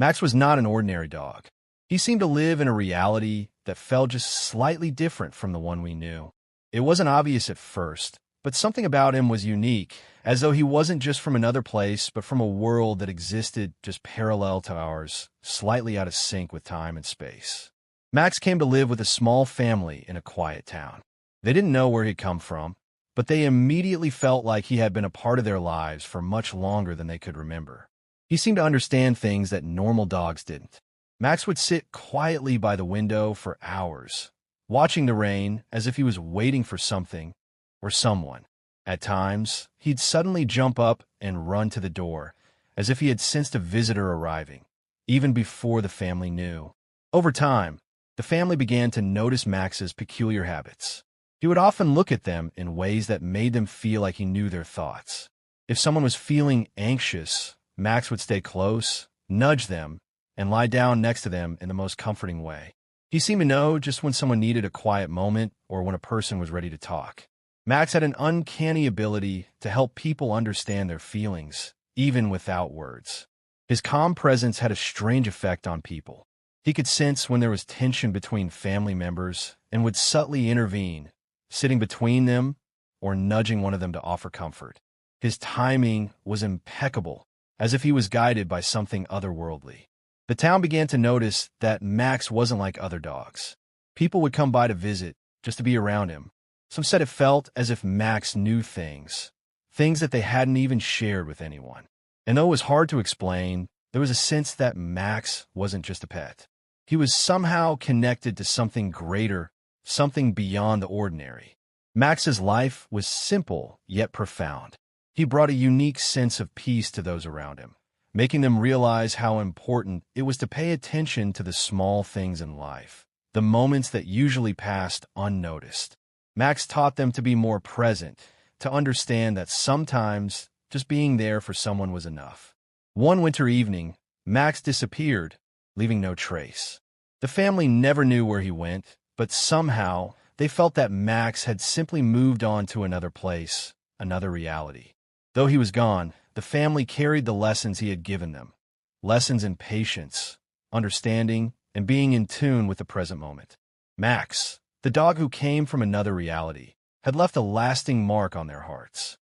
Max was not an ordinary dog. He seemed to live in a reality that felt just slightly different from the one we knew. It wasn't obvious at first, but something about him was unique, as though he wasn't just from another place, but from a world that existed just parallel to ours, slightly out of sync with time and space. Max came to live with a small family in a quiet town. They didn't know where he'd come from, but they immediately felt like he had been a part of their lives for much longer than they could remember. He seemed to understand things that normal dogs didn't. Max would sit quietly by the window for hours, watching the rain as if he was waiting for something or someone. At times, he'd suddenly jump up and run to the door, as if he had sensed a visitor arriving, even before the family knew. Over time, the family began to notice Max's peculiar habits. He would often look at them in ways that made them feel like he knew their thoughts. If someone was feeling anxious, Max would stay close, nudge them, and lie down next to them in the most comforting way. He seemed to know just when someone needed a quiet moment or when a person was ready to talk. Max had an uncanny ability to help people understand their feelings, even without words. His calm presence had a strange effect on people. He could sense when there was tension between family members and would subtly intervene, sitting between them or nudging one of them to offer comfort. His timing was impeccable, as if he was guided by something otherworldly. The town began to notice that Max wasn't like other dogs. People would come by to visit, just to be around him. Some said it felt as if Max knew things that they hadn't even shared with anyone. And though it was hard to explain, there was a sense that Max wasn't just a pet. He was somehow connected to something greater, something beyond the ordinary. Max's life was simple yet profound. He brought a unique sense of peace to those around him, making them realize how important it was to pay attention to the small things in life, the moments that usually passed unnoticed. Max taught them to be more present, to understand that sometimes just being there for someone was enough. One winter evening, Max disappeared, leaving no trace. The family never knew where he went, but somehow they felt that Max had simply moved on to another place, another reality. Though he was gone, the family carried the lessons he had given them. Lessons in patience, understanding, and being in tune with the present moment. Max, the dog who came from another reality, had left a lasting mark on their hearts.